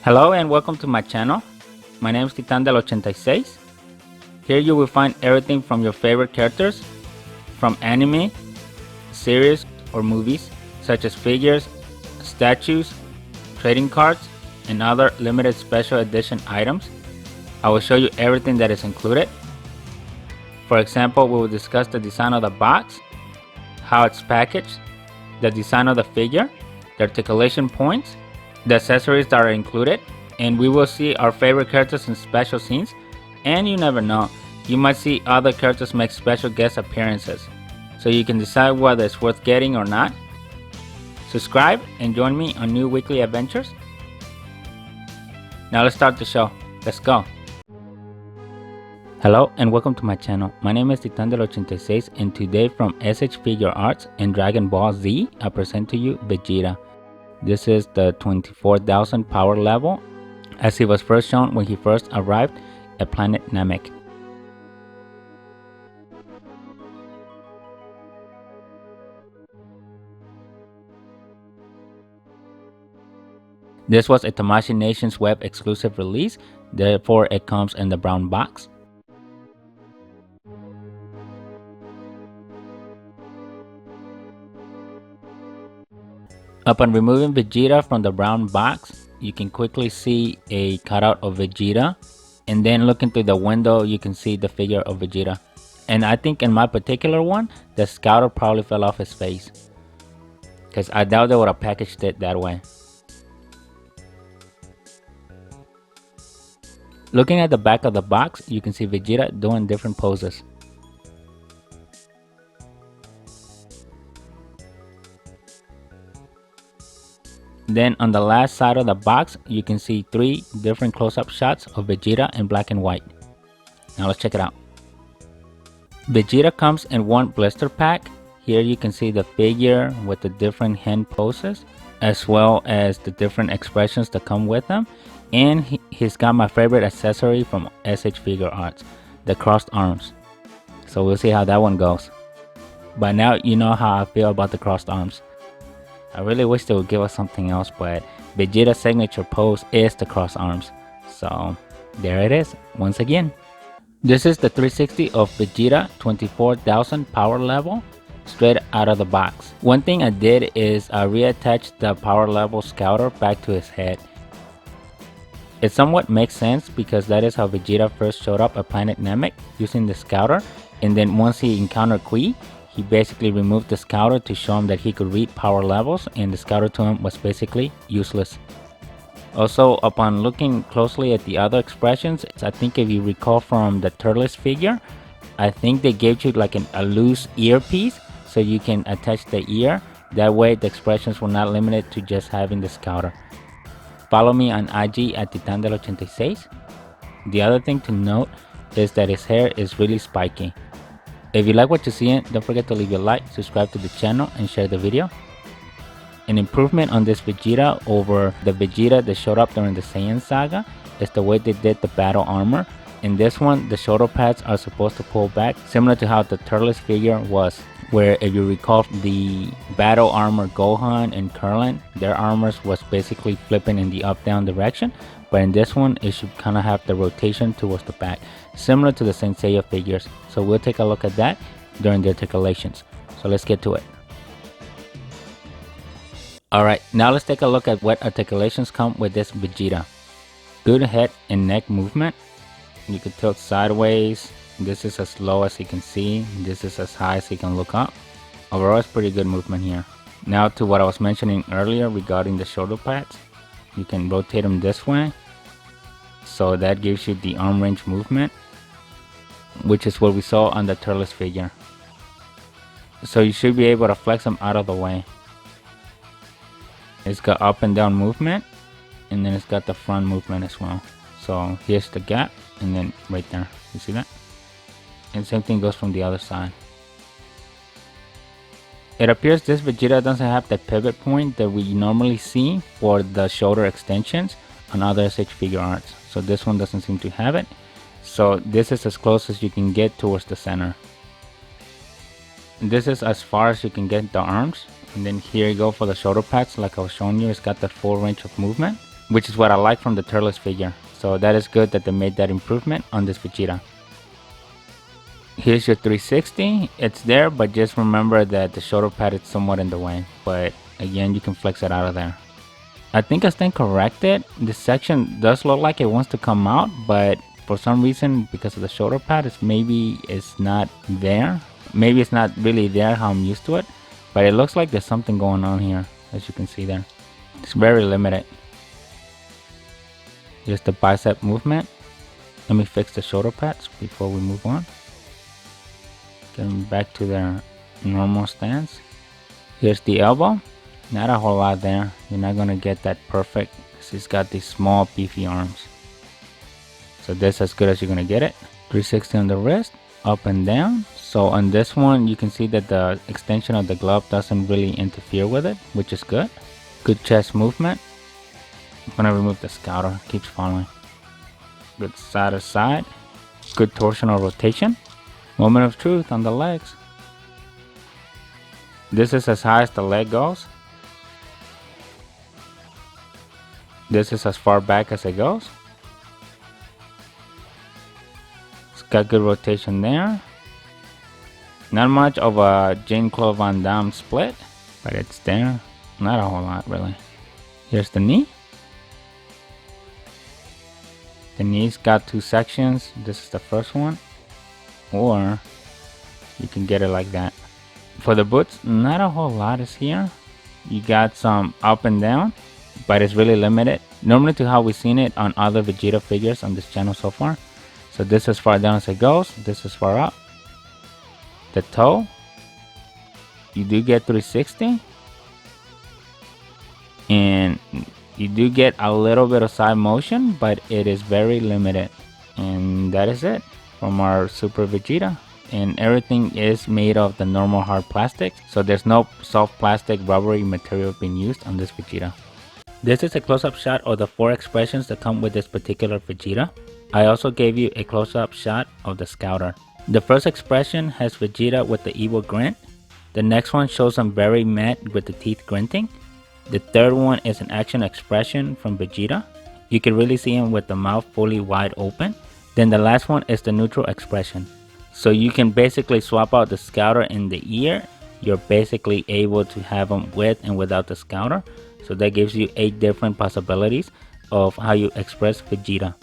Hello and welcome to my channel. My name is Titan del 86. Here you will find everything from your favorite characters, from anime, series, or movies, such as figures, statues, trading cards, and other limited special edition items. I will show you everything that is included. For example, we will discuss the design of the box, how it's packaged, the design of the figure, the articulation points, the accessories that are included, and we will see our favorite characters in special scenes. And you never know, you might see other characters make special guest appearances, so you can decide whether it's worth getting or not. Subscribe and join me on new weekly adventures. Now let's start the show. Let's go. Hello and welcome to my channel. My name is Titan del 86, and today from S.H.Figuarts and Dragon Ball Z, I present to you Vegeta. This is the 24,000 power level, as he was first shown when he first arrived at Planet Namek. This was a Tamashii Nations web exclusive release, therefore it comes in the brown box. Upon removing Vegeta from the brown box, you can quickly see a cutout of Vegeta, and then looking through the window you can see the figure of Vegeta. And I think in my particular one, the scouter probably fell off his face, because I doubt they would have packaged it that way. Looking at the back of the box, you can see Vegeta doing different poses. Then on the last side of the box, you can see 3 different close-up shots of Vegeta in black and white. Now let's check it out. Vegeta comes in one blister pack. Here you can see the figure with the different hand poses, as well as the different expressions that come with them. And he's got my favorite accessory from S.H.Figuarts, the crossed arms. So we'll see how that one goes. By now you know how I feel about the crossed arms. I really wish they would give us something else, but Vegeta's signature pose is the cross arms. So there it is, once again. This is the 360 of Vegeta 24,000 power level, straight out of the box. One thing I did is I reattached the power level scouter back to his head. It somewhat makes sense because that is how Vegeta first showed up at Planet Namek, using the scouter, and then once he encountered Qui, he basically removed the scouter to show him that he could read power levels, and the scouter to him was basically useless. Also, upon looking closely at the other expressions, I think if you recall from the Turles figure, I think they gave you like a loose earpiece so you can attach the ear. That way the expressions were not limited to just having the scouter. Follow me on IG at Titan del 86. The other thing to note is that his hair is really spiky. If you like what you're seeing, don't forget to leave a like, subscribe to the channel, and share the video. An improvement on this Vegeta over the Vegeta that showed up during the Saiyans saga is the way they did the battle armor. In this one, the shoulder pads are supposed to pull back, similar to how the Turles figure was, where if you recall the battle armor Gohan and Krillin, their armors was basically flipping in the up-down direction, but in this one it should kind of have the rotation towards the back, similar to the Senseiya figures. So we'll take a look at that during the articulations. So let's get to it. Alright, now let's take a look at what articulations come with this Vegeta. Good head and neck movement. You can tilt sideways. This is as low as you can see. This is as high as you can look up. Overall, it's pretty good movement here. Now to what I was mentioning earlier regarding the shoulder pads. You can rotate them this way, so that gives you the arm range movement, which is what we saw on the Turles figure. So you should be able to flex them out of the way. It's got up and down movement, and then it's got the front movement as well. So here's the gap, and then right there, you see that? And same thing goes from the other side. It appears this Vegeta doesn't have the pivot point that we normally see for the shoulder extensions on other S.H.Figuarts. So this one doesn't seem to have it. So this is as close as you can get towards the center. This is as far as you can get the arms. And then here you go for the shoulder pads. Like I was showing you, it's got that full range of movement. which is what I like from the Turles figure. So that is good that they made that improvement on this Vegeta. Here's your 360. It's there, but just remember that the shoulder pad is somewhat in the way. But again, you can flex it out of there. I think I stand corrected. This section does look like it wants to come out, but for some reason, because of the shoulder pad, maybe it's not there. Maybe it's not really there how I'm used to it, but it looks like there's something going on here, as you can see there. It's very limited. Here's the bicep movement. Let me fix the shoulder pads before we move on. Get them back to their normal stance. Here's the elbow. Not a whole lot there. You're not gonna get that perfect because he's got these small beefy arms. So this is as good as you're gonna get it. 360 on the wrist, up and down. So on this one, you can see that the extension of the glove doesn't really interfere with it, which is good. Good chest movement. I'm gonna remove the scouter, keeps falling. Good side to side. Good torsional rotation. Moment of truth on the legs. This is as high as the leg goes. This is as far back as it goes. It's got good rotation there. Not much of a Jean-Claude Van Damme split, but it's there. Not a whole lot really. Here's the knee. The knee's got two sections. This is the first one. Or you can get it like that. For the boots, not a whole lot is here. You got some up and down, but it's really limited. Normally to how we've seen it on other Vegeta figures on this channel so far. So this is as far down as it goes. This is far up. The toe, you do get 360. And you do get a little bit of side motion, but it is very limited. And that is it from our Super Vegeta. And everything is made of the normal hard plastic, so there's no soft plastic rubbery material being used on this Vegeta. This is a close-up shot of the 4 expressions that come with this particular Vegeta. I also gave you a close-up shot of the scouter. The first expression has Vegeta with the evil grin. The next one shows him very mad with the teeth grinting. The third one is an action expression from Vegeta. You can really see him with the mouth fully wide open. Then the last one is the neutral expression. So you can basically swap out the scouter in the ear. You're basically able to have them with and without the scouter. So that gives you 8 different possibilities of how you express Vegeta.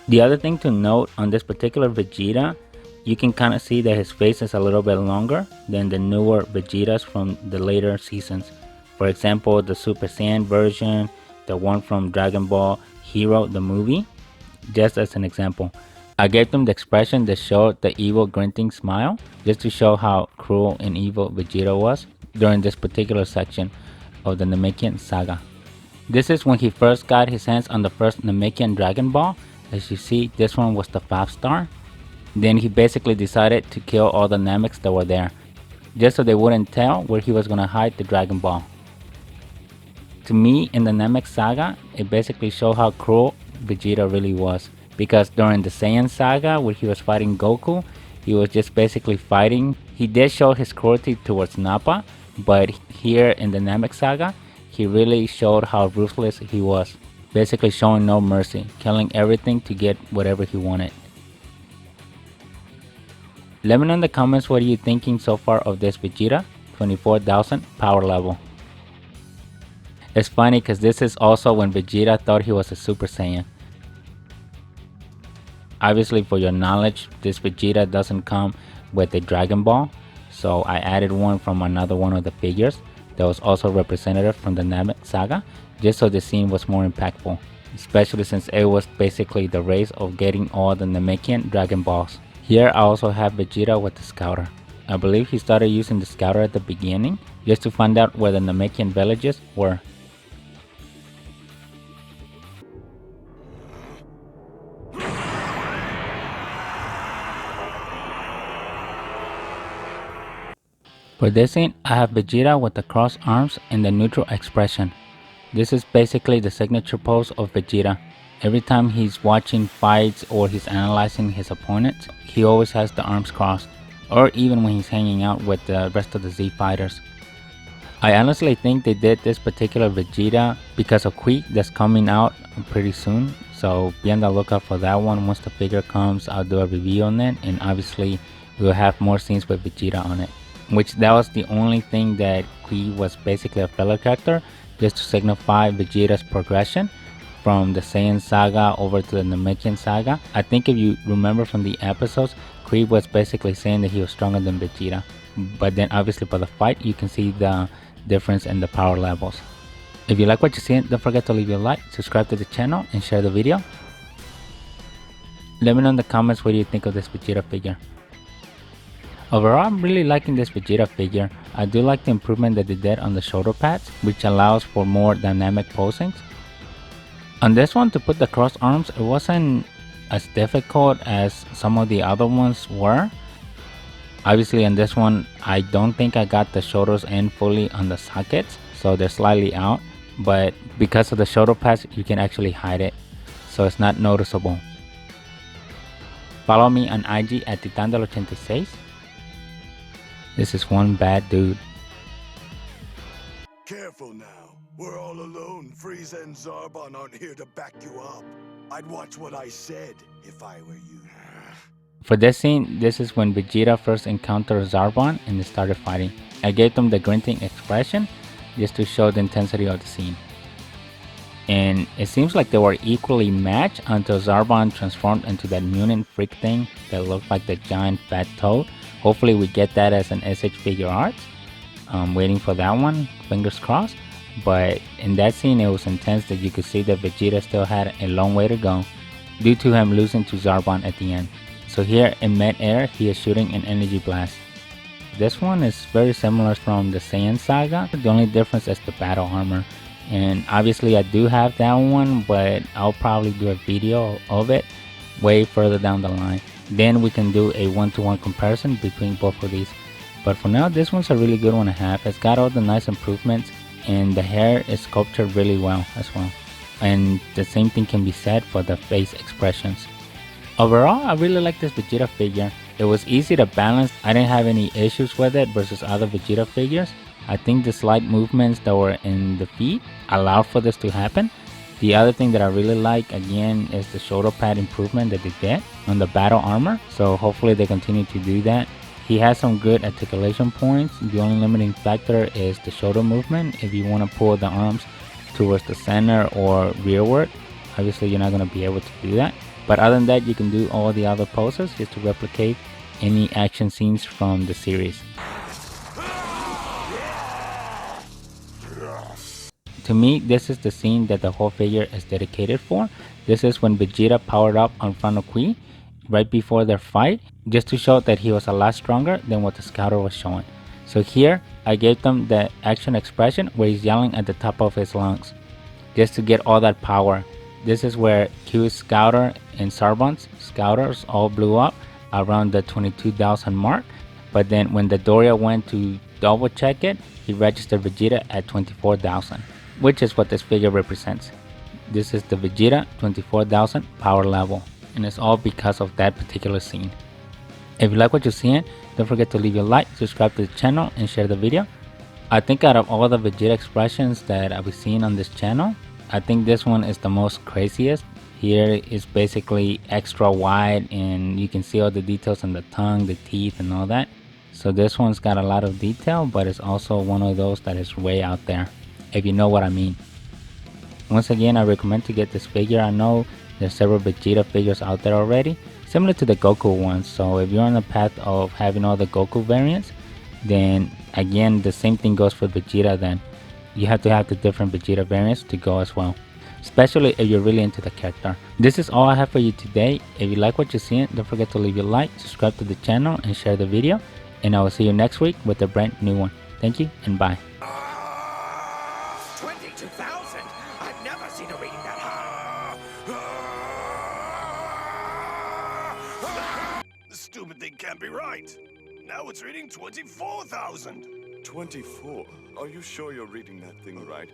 The other thing to note on this particular Vegeta, you can kind of see that his face is a little bit longer than the newer Vegetas from the later seasons. For example, the Super Saiyan version, the one from Dragon Ball Hero, the movie, just as an example. I gave them the expression that showed the evil grinting smile, just to show how cruel and evil Vegeta was during this particular section of the Namekian saga. This is when he first got his hands on the first Namekian Dragon Ball. As you see, this one was the 5-star. Then he basically decided to kill all the Nameks that were there, just so they wouldn't tell where he was going to hide the Dragon Ball. To me, in the Namek saga, it basically showed how cruel Vegeta really was. Because during the Saiyan saga, where he was fighting Goku, he was just basically fighting. He did show his cruelty towards Nappa, but here in the Namek saga, he really showed how ruthless he was. Basically showing no mercy, killing everything to get whatever he wanted. Let me know in the comments what are you thinking so far of this Vegeta 24,000 power level. It's funny because this is also when Vegeta thought he was a Super Saiyan. Obviously, for your knowledge, this Vegeta doesn't come with a Dragon Ball, so I added one from another one of the figures that was also representative from the Namek saga, just so the scene was more impactful, especially since it was basically the race of getting all the Namekian Dragon Balls. Here I also have Vegeta with the scouter. I believe he started using the scouter at the beginning, just to find out where the Namekian villages were. For this scene, I have Vegeta with the crossed arms and the neutral expression. This is basically the signature pose of Vegeta. Every time he's watching fights or he's analyzing his opponents, he always has the arms crossed, or even when he's hanging out with the rest of the Z fighters. I honestly think they did this particular Vegeta because of Qui that's coming out pretty soon. So be on the lookout for that one. Once the figure comes, I'll do a review on it, and obviously we'll have more scenes with Vegeta on it. Which that was the only thing that Qui was basically a filler character, just to signify Vegeta's progression from the Saiyan saga over to the Namekian saga. I think if you remember from the episodes, Qui was basically saying that he was stronger than Vegeta. But then obviously for the fight, you can see the difference in the power levels. If you like what you see, don't forget to leave a like, subscribe to the channel, and share the video. Let me know in the comments what you think of this Vegeta figure. Overall, I'm really liking this Vegeta figure. I do like the improvement that they did on the shoulder pads, which allows for more dynamic posings. On this one, to put the cross arms, it wasn't as difficult as some of the other ones were. Obviously on this one, I don't think I got the shoulders in fully on the sockets, so they're slightly out, but because of the shoulder pads, you can actually hide it, so it's not noticeable. Follow me on IG at Titandel86. This is one bad dude. Careful now. We're all alone. Frieza and Zarbon aren't here to back you up. I'd watch what I said if I were you. For this scene, this is when Vegeta first encountered Zarbon and they started fighting. I gave them the grunting expression just to show the intensity of the scene. And it seems like they were equally matched until Zarbon transformed into that mutant freak thing that looked like the giant fat toad. Hopefully we get that as an S.H.Figuarts. I'm waiting for that one, fingers crossed. But in that scene, it was intense that you could see that Vegeta still had a long way to go due to him losing to Zarbon at the end. So here in mid-air, he is shooting an energy blast. This one is very similar from the Saiyan saga. The only difference is the battle armor. And obviously I do have that one, but I'll probably do a video of it way further down the line. Then we can do a one-to-one comparison between both of these. But for now, this one's a really good one to have. It's got all the nice improvements, and the hair is sculptured really well as well. And the same thing can be said for the face expressions. Overall, I really like this Vegeta figure. It was easy to balance. I didn't have any issues with it versus other Vegeta figures. I think the slight movements that were in the feet allowed for this to happen. The other thing that I really like again is the shoulder pad improvement that they did on the battle armor. So hopefully they continue to do that. He has some good articulation points. The only limiting factor is the shoulder movement. If you want to pull the arms towards the center or rearward, obviously you're not going to be able to do that. But other than that, you can do all the other poses just to replicate any action scenes from the series. To me, this is the scene that the whole figure is dedicated for. This is when Vegeta powered up on front of Qui right before their fight, just to show that he was a lot stronger than what the scouter was showing. So here, I gave them the action expression where he's yelling at the top of his lungs, just to get all that power. This is where Q's scouter and Zarbon's scouters all blew up around the 22,000 mark. But then when the Doria went to double check it, he registered Vegeta at 24,000, which is what this figure represents. This is the Vegeta 24,000 power level, and it's all because of that particular scene. If you like what you're seeing, don't forget to leave a like, subscribe to the channel, and share the video. I think out of all the Vegeta expressions that I've seen on this channel, I think this one is the most craziest. Here is basically extra wide and you can see all the details on the tongue, the teeth, and all that. So this one's got a lot of detail, but it's also one of those that is way out there, if you know what I mean. Once again, I recommend to get this figure. I know there's several Vegeta figures out there already, similar to the Goku ones. So if you're on the path of having all the Goku variants, then again, the same thing goes for Vegeta then. You have to have the different Vegeta variants to go as well, especially if you're really into the character. This is all I have for you today. If you like what you're seeing, don't forget to leave a like, subscribe to the channel, and share the video. And I will see you next week with a brand new one. Thank you and bye. 22,000? I've never seen a reading that high. The stupid thing can't be right. Now it's reading 24,000. 24? Are you sure you're reading that thing right?